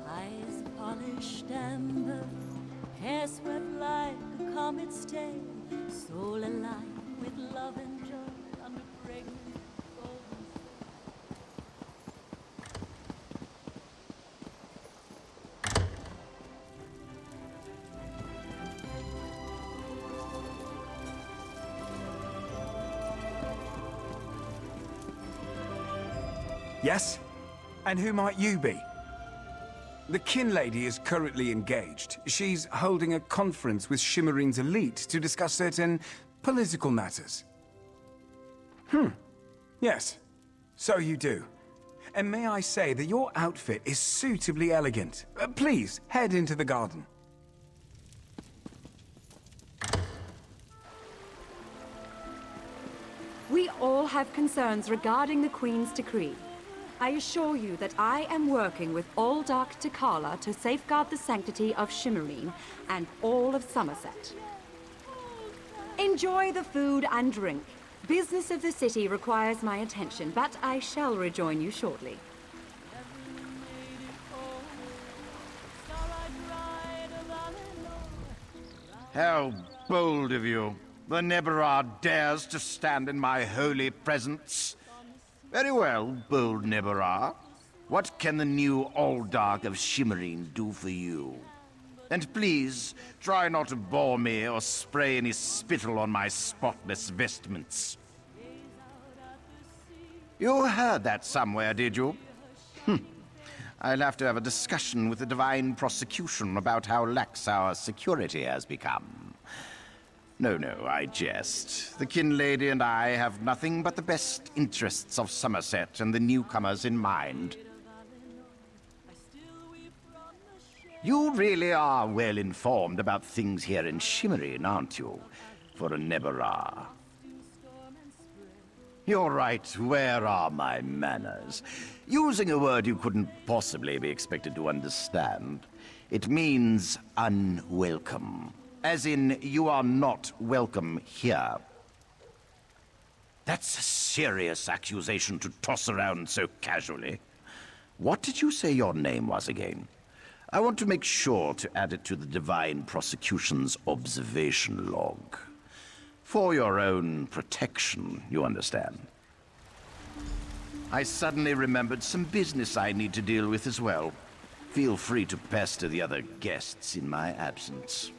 Eyes polished amber, hair swept like a comet's tail, soul alive with love and joy under pregnant golden. Yes? And who might you be? The Kin Lady is currently engaged. She's holding a conference with Shimmerine's elite to discuss certain political matters. Yes. So you do. And may I say that your outfit is suitably elegant. Please, head into the garden. We all have concerns regarding the Queen's decree. I assure you that I am working with all Dark T'Kala to safeguard the sanctity of Shimmerine and all of Summerset. Enjoy the food and drink. Business of the city requires my attention, but I shall rejoin you shortly. How bold of you! The Neberah dares to stand in my holy presence. Very well, bold Neberah. What can the new All-Dark of Shimmerine do for you? And please, try not to bore me or spray any spittle on my spotless vestments. You heard that somewhere, did you? I'll have to have a discussion with the Divine Prosecution about how lax our security has become. No, I jest. The Kin Lady and I have nothing but the best interests of Summerset and the newcomers in mind. You really are well informed about things here in Shimmerine, aren't you? For a Neberah. You're right, where are my manners? Using a word you couldn't possibly be expected to understand. It means unwelcome. As in, you are not welcome here. That's a serious accusation to toss around so casually. What did you say your name was again? I want to make sure to add it to the Divine Prosecution's observation log. For your own protection, you understand. I suddenly remembered some business I need to deal with as well. Feel free to pester the other guests in my absence.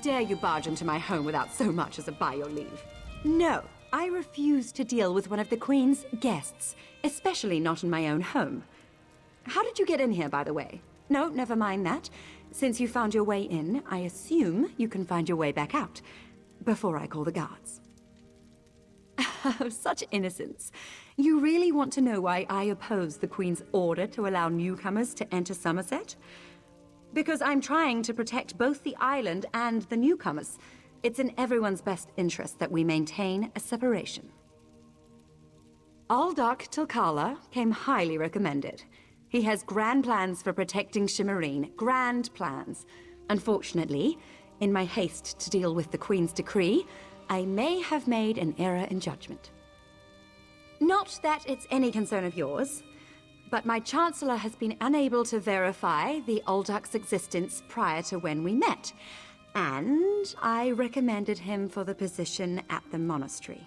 Dare you barge into my home without so much as a by your leave? No, I refuse to deal with one of the Queen's guests, especially not in my own home. How did you get in here, by the way? No, never mind that. Since you found your way in, I assume you can find your way back out, before I call the guards. Such innocence. You really want to know why I oppose the Queen's order to allow newcomers to enter Summerset? Because I'm trying to protect both the island and the newcomers. It's in everyone's best interest that we maintain a separation. Aldark T'Kala came highly recommended. He has grand plans for protecting Shimmerine. Grand plans. Unfortunately, in my haste to deal with the Queen's decree, I may have made an error in judgment. Not that it's any concern of yours. but my Chancellor has been unable to verify the Uldark's existence prior to when we met. And I recommended him for the position at the monastery.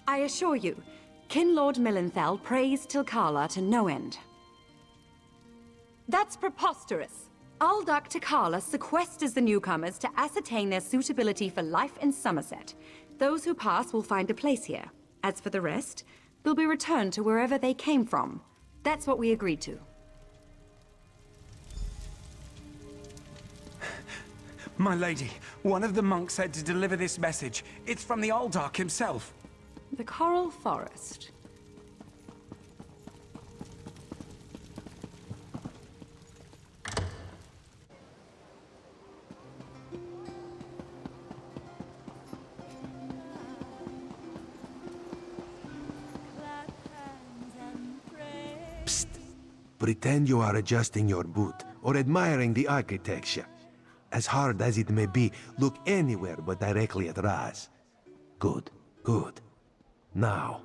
I assure you, Kinlord Millenthal praised Tilkala to no end. That's preposterous! Uldark Tikala sequesters the newcomers to ascertain their suitability for life in Summerset. Those who pass will find a place here. As for the rest, they'll be returned to wherever they came from. That's what we agreed to. My lady, one of the monks said to deliver this message. It's from the Uldark himself. The Coral Forest. Pretend you are adjusting your boot or admiring the architecture. As hard as it may be, look anywhere but directly at Raz. Good, good. Now,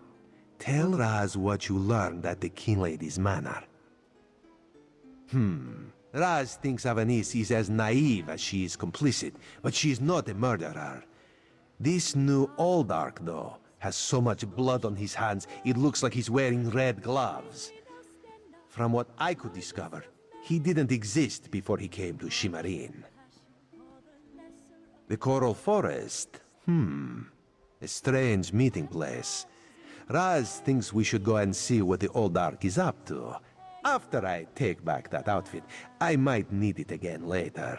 tell Raz what you learned at the King Lady's manor. Raz thinks Avanis is as naive as she is complicit, but she is not a murderer. This new Uldark, though, has so much blood on his hands, it looks like he's wearing red gloves. From what I could discover, he didn't exist before he came to Shimmerin. The Coral Forest? A strange meeting place. Raz thinks we should go and see what the Uldark is up to. After I take back that outfit, I might need it again later.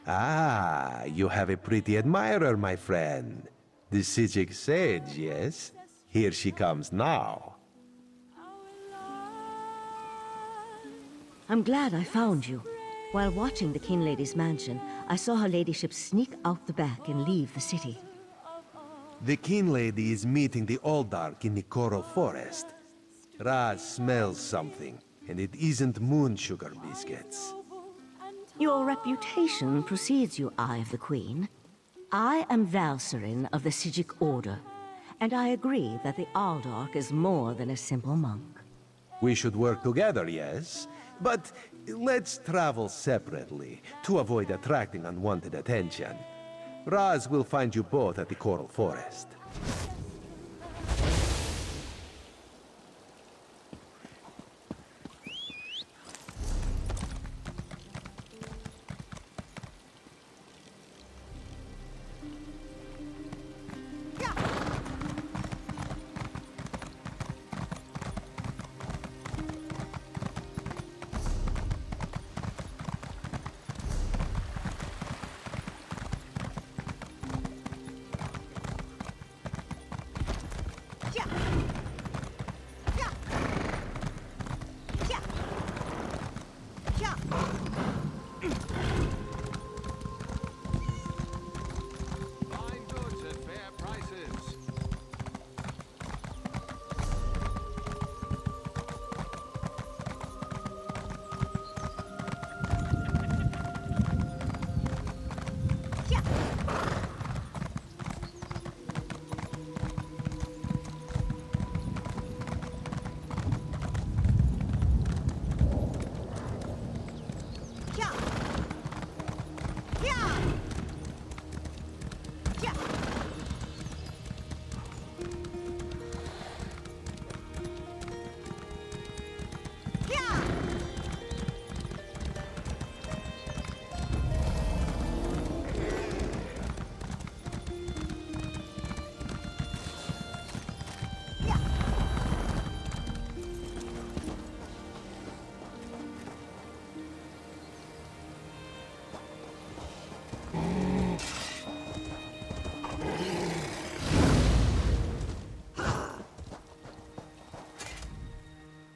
Ah, you have a pretty admirer, my friend. The Psijic Sage, yes? Here she comes now. I'm glad I found you. While watching the King Lady's mansion, I saw her ladyship sneak out the back and leave the city. The King Lady is meeting the Uldark in the Coral Forest. Raz smells something, and it isn't moon sugar biscuits. Your reputation precedes you, Eye of the Queen. I am Valcerin of the Psijic Order, and I agree that the Uldark is more than a simple monk. We should work together, yes? But let's travel separately, to avoid attracting unwanted attention. Raz will find you both at the Coral Forest.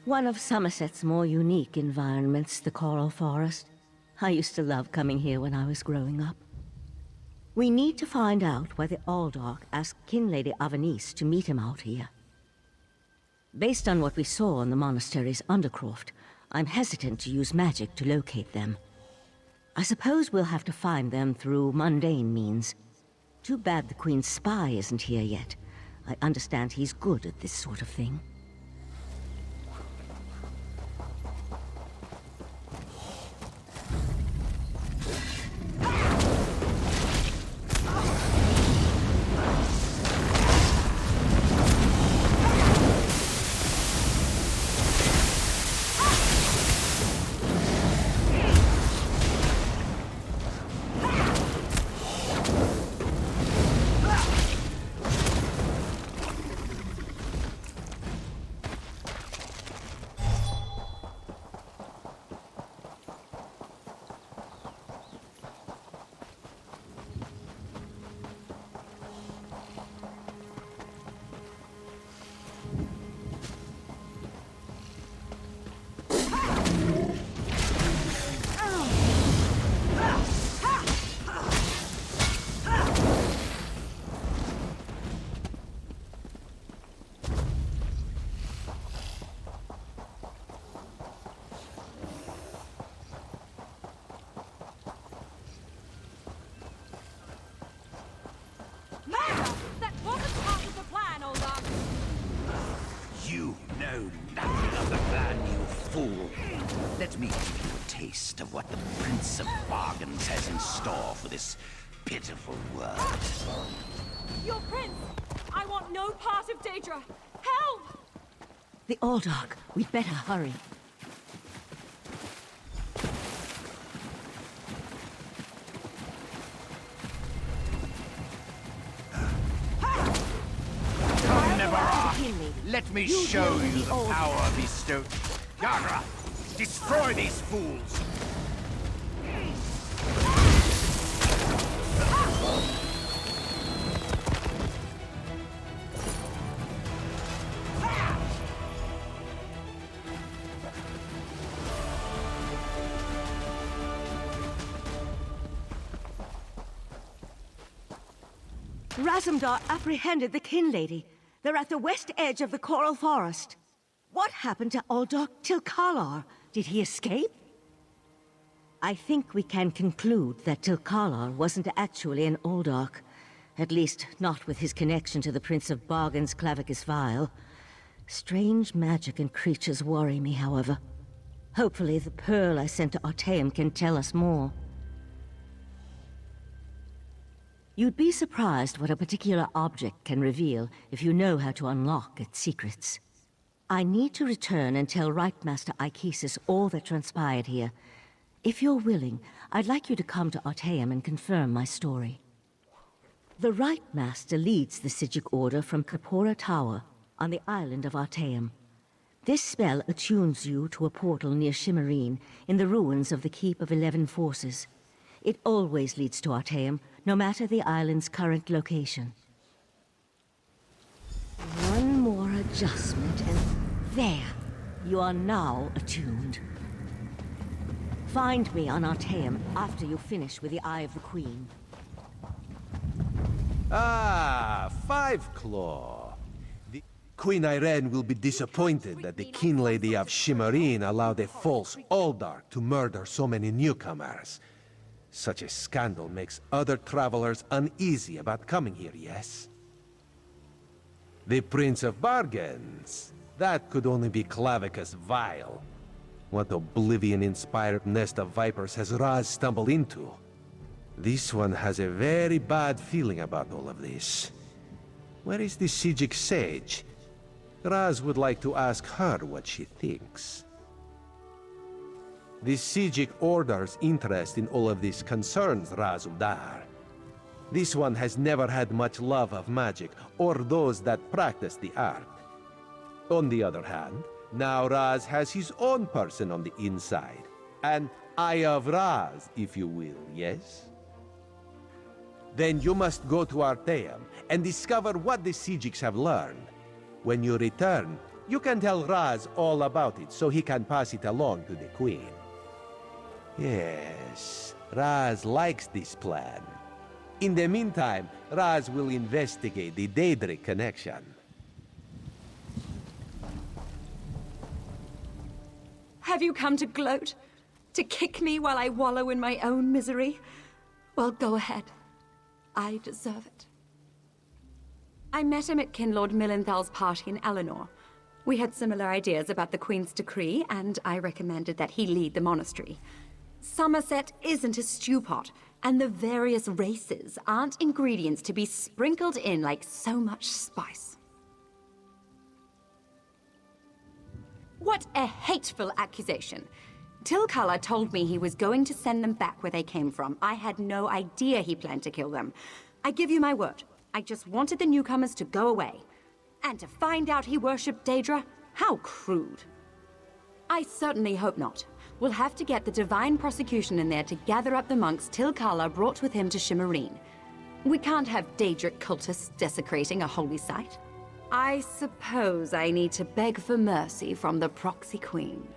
One of Summerset's more unique environments, the Coral Forest. I used to love coming here when I was growing up. We need to find out why the Uldark asked King Lady Avanis to meet him out here. Based on what we saw in the monastery's undercroft, I'm hesitant to use magic to locate them. I suppose we'll have to find them through mundane means. Too bad the Queen's spy isn't here yet. I understand he's good at this sort of thing. know nothing of the plan, you fool. Let me give you a taste of what the Prince of Bargains has in store for this pitiful world. Your prince! I want no part of Daedra! Help! The Aldark. We'd better hurry. Come, Nevarah! Let me show you the power bestowed. Yagra, destroy these fools! Razumdar apprehended the Kin Lady. They're at the west edge of the Coral Forest. What happened to Aldark Tilkalar? Did he escape? I think we can conclude that Tilkalar wasn't actually an Aldark. At least, not with his connection to the Prince of Bargain's Clavicus Vial. Strange magic and creatures worry me, however. Hopefully the pearl I sent to Artaeum can tell us more. You'd be surprised what a particular object can reveal if you know how to unlock its secrets. I need to return and tell Rightmaster Ikesis all that transpired here. If you're willing, I'd like you to come to Artaeum and confirm my story. The Rightmaster leads the Psijic Order from Kapora Tower on the island of Artaeum. This spell attunes you to a portal near Shimmerine in the ruins of the Keep of 11 Forces. It always leads to Artaeum, no matter the island's current location. One more adjustment and there! You are now attuned. Find me on Artaeum after you finish with the Eye of the Queen. Ah, Five Claw. The Queen Ayrenn will be disappointed that the Kin Lady of Shimmerine allowed a false Aldark to murder so many newcomers. Such a scandal makes other travelers uneasy about coming here, yes? The Prince of Bargains. That could only be Clavicus Vial. What oblivion-inspired nest of vipers has Raz stumbled into? This one has a very bad feeling about all of this. Where is the Psijic Sage? Raz would like to ask her what she thinks. The Psijic Order's interest in all of this concerns Razumdar. This one has never had much love of magic, or those that practice the art. On the other hand, now Raz has his own person on the inside. An Eye of Raz, if you will, yes? Then you must go to Artaeum and discover what the Psijics have learned. When you return, you can tell Raz all about it so he can pass it along to the Queen. Yes, Raz likes this plan. In the meantime, Raz will investigate the Daedric connection. Have you come to gloat? To kick me while I wallow in my own misery? Well, go ahead. I deserve it. I met him at Kinlord Millenthal's party in Eleanor. We had similar ideas about the Queen's decree, and I recommended that he lead the monastery. Summerset isn't a stew pot, and the various races aren't ingredients to be sprinkled in like so much spice. What a hateful accusation! Tilkala told me he was going to send them back where they came from. I had no idea he planned to kill them. I give you my word, I just wanted the newcomers to go away. And to find out he worshipped Daedra? How crude. I certainly hope not. We'll have to get the Divine Prosecution in there to gather up the monks Tilkala brought with him to Shimmerine. We can't have Daedric cultists desecrating a holy site. I suppose I need to beg for mercy from the Proxy Queen.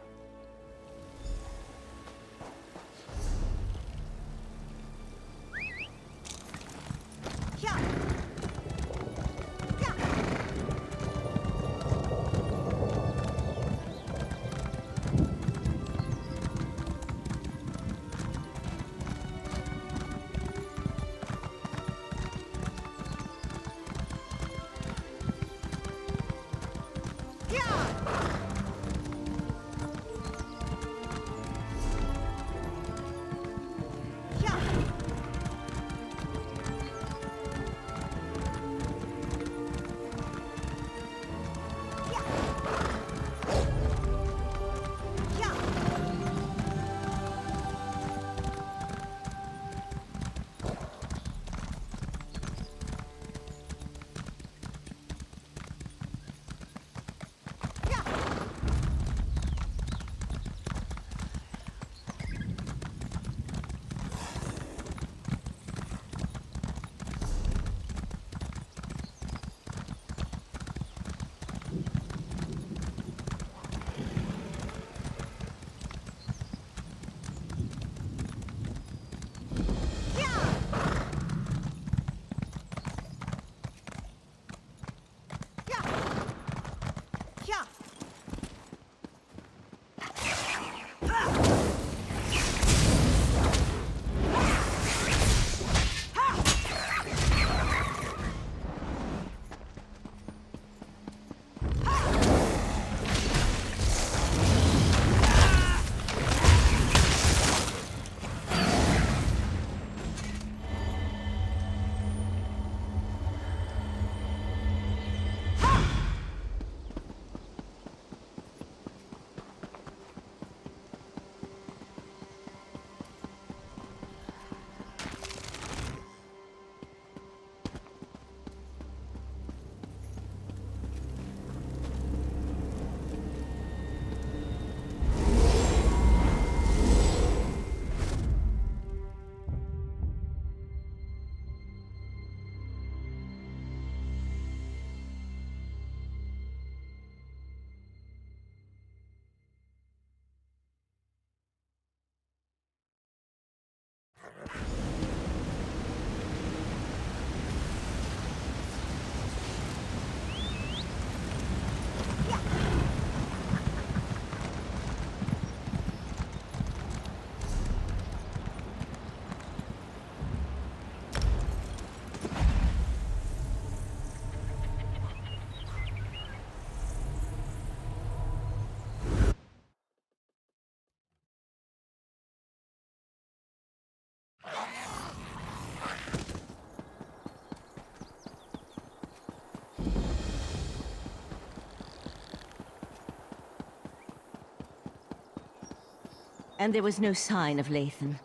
And there was no sign of Lathan.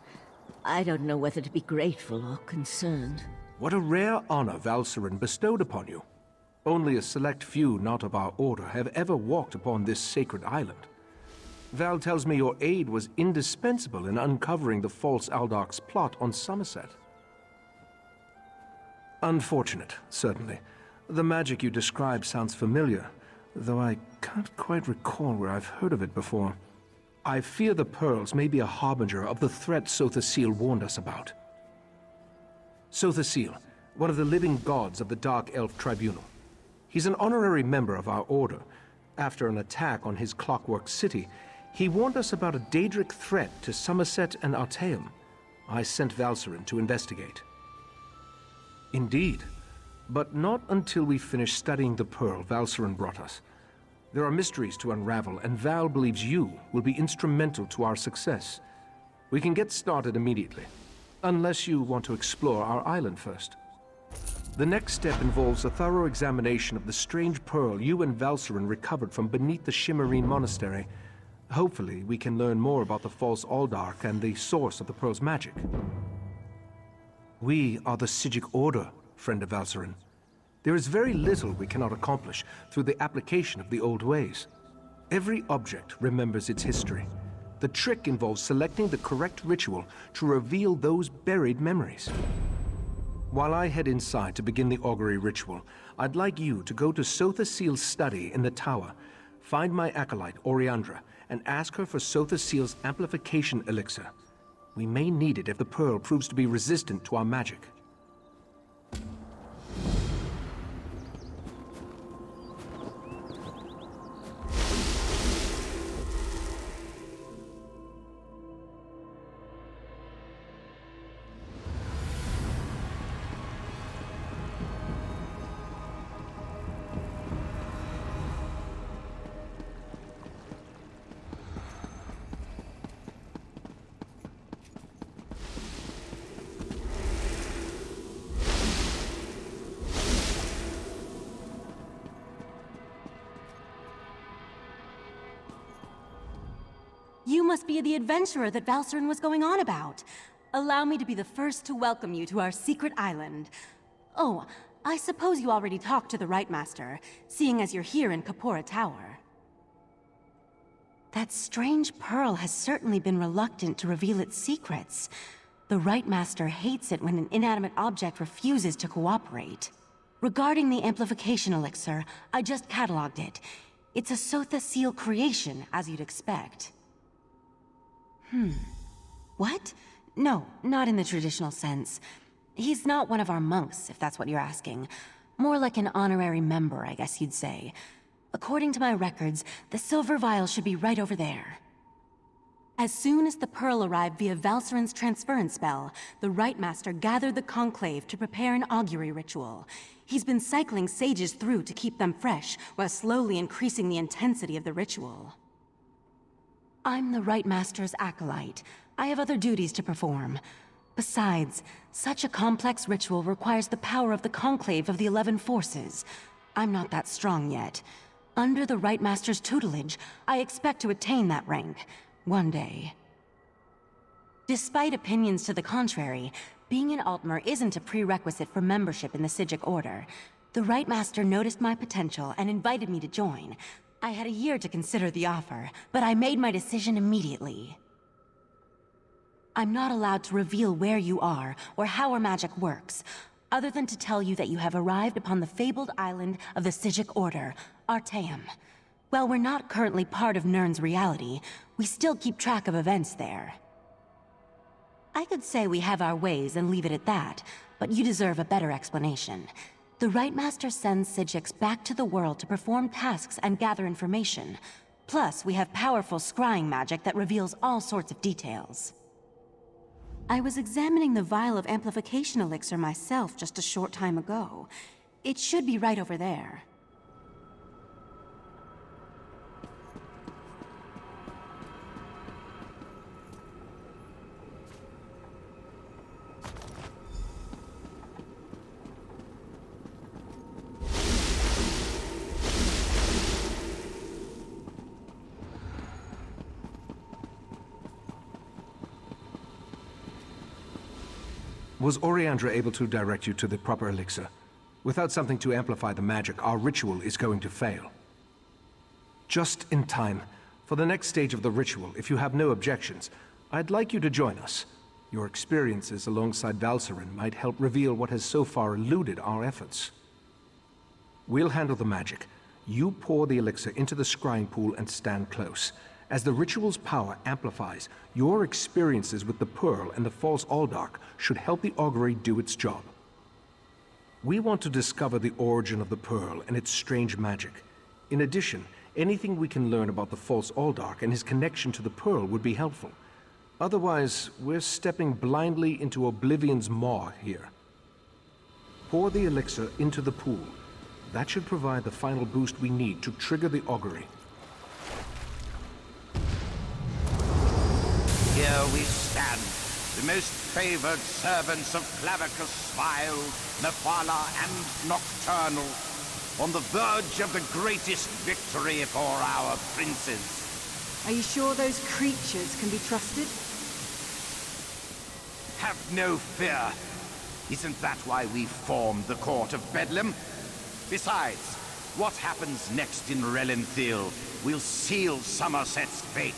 I don't know whether to be grateful or concerned. What a rare honor Valcerin bestowed upon you. Only a select few not of our order have ever walked upon this sacred island. Val tells me your aid was indispensable in uncovering the false Aldarc's plot on Summerset. Unfortunate, certainly. The magic you describe sounds familiar, though I can't quite recall where I've heard of it before. I fear the pearls may be a harbinger of the threat Sothasil warned us about. Sothasil, one of the living gods of the Dark Elf Tribunal. He's an honorary member of our order. After an attack on his Clockwork City, he warned us about a Daedric threat to Summerset and Artaeum. I sent Valcerin to investigate. Indeed, but not until we finish studying the pearl Valcerin brought us. There are mysteries to unravel, and Val believes you will be instrumental to our success. We can get started immediately, unless you want to explore our island first. The next step involves a thorough examination of the strange pearl you and Valcerin recovered from beneath the Shimmerine Monastery. Hopefully, we can learn more about the false Aldarc and the source of the pearl's magic. We are the Psijic Order, friend of Valcerin. There is very little we cannot accomplish through the application of the old ways. Every object remembers its history. The trick involves selecting the correct ritual to reveal those buried memories. While I head inside to begin the augury ritual, I'd like you to go to Sothasil's study in the tower, find my acolyte, Oriandra, and ask her for Sothasil's amplification elixir. We may need it if the pearl proves to be resistant to our magic. You must be the adventurer that Valcerin was going on about. Allow me to be the first to welcome you to our secret island. Oh, I suppose you already talked to the Rite Master, seeing as you're here in Kapora Tower. That strange pearl has certainly been reluctant to reveal its secrets. The Rite Master hates it when an inanimate object refuses to cooperate. Regarding the amplification elixir, I just cataloged it. It's a Sothasil creation, as you'd expect. What? No, not in the traditional sense. He's not one of our monks, if that's what you're asking. More like an honorary member, I guess you'd say. According to my records, the silver vial should be right over there. As soon as the pearl arrived via Valcerin's transference spell, the Rite Master gathered the conclave to prepare an augury ritual. He's been cycling sages through to keep them fresh, while slowly increasing the intensity of the ritual. I'm the Rite Master's acolyte. I have other duties to perform. Besides, such a complex ritual requires the power of the conclave of the 11 forces. I'm not that strong yet. Under the Rite Master's tutelage, I expect to attain that rank. One day. Despite opinions to the contrary, being an Altmer isn't a prerequisite for membership in the Psijic Order. The Rite Master noticed my potential and invited me to join. I had a year to consider the offer, but I made my decision immediately. I'm not allowed to reveal where you are or how our magic works, other than to tell you that you have arrived upon the fabled island of the Psijic Order, Artaeum. While we're not currently part of Nirn's reality, we still keep track of events there. I could say we have our ways and leave it at that, but you deserve a better explanation. The Rite Master sends Psijics back to the world to perform tasks and gather information. Plus, we have powerful scrying magic that reveals all sorts of details. I was examining the vial of amplification elixir myself just a short time ago. It should be right over there. Was Oriandra able to direct you to the proper elixir? Without something to amplify the magic, our ritual is going to fail. Just in time. For the next stage of the ritual, if you have no objections, I'd like you to join us. Your experiences alongside Valcerin might help reveal what has so far eluded our efforts. We'll handle the magic. You pour the elixir into the scrying pool and stand close. As the ritual's power amplifies, your experiences with the Pearl and the false Aldark should help the augury do its job. We want to discover the origin of the Pearl and its strange magic. In addition, anything we can learn about the false Aldark and his connection to the Pearl would be helpful. Otherwise, we're stepping blindly into Oblivion's maw here. Pour the elixir into the pool. That should provide the final boost we need to trigger the augury. Here we stand, the most favored servants of Clavicus Vile, Mephala, and Nocturnal, on the verge of the greatest victory for our princes. Are you sure those creatures can be trusted? Have no fear. Isn't that why we formed the Court of Bedlam? Besides, what happens next in Relenthil will seal Summerset's fate.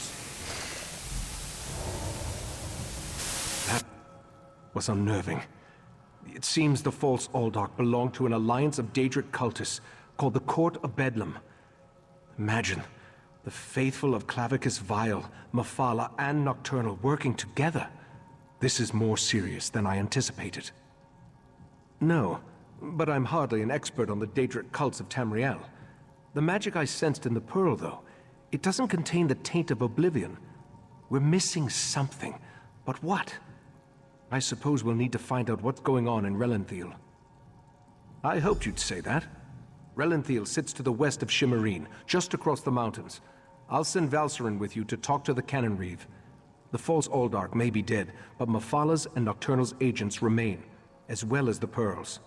That was unnerving. It seems the false Aldark belonged to an alliance of Daedric cultists called the Court of Bedlam. Imagine, the faithful of Clavicus Vile, Mephala, and Nocturnal working together. This is more serious than I anticipated. No, but I'm hardly an expert on the Daedric cults of Tamriel. The magic I sensed in the Pearl, though, it doesn't contain the taint of Oblivion. We're missing something, but what? I suppose we'll need to find out what's going on in Relenthil. I hoped you'd say that. Relenthil sits to the west of Shimmerine, just across the mountains. I'll send Valcerin with you to talk to the Cannon Reeve. The false Aldark may be dead, but Mephala's and Nocturnal's agents remain, as well as the Pearls.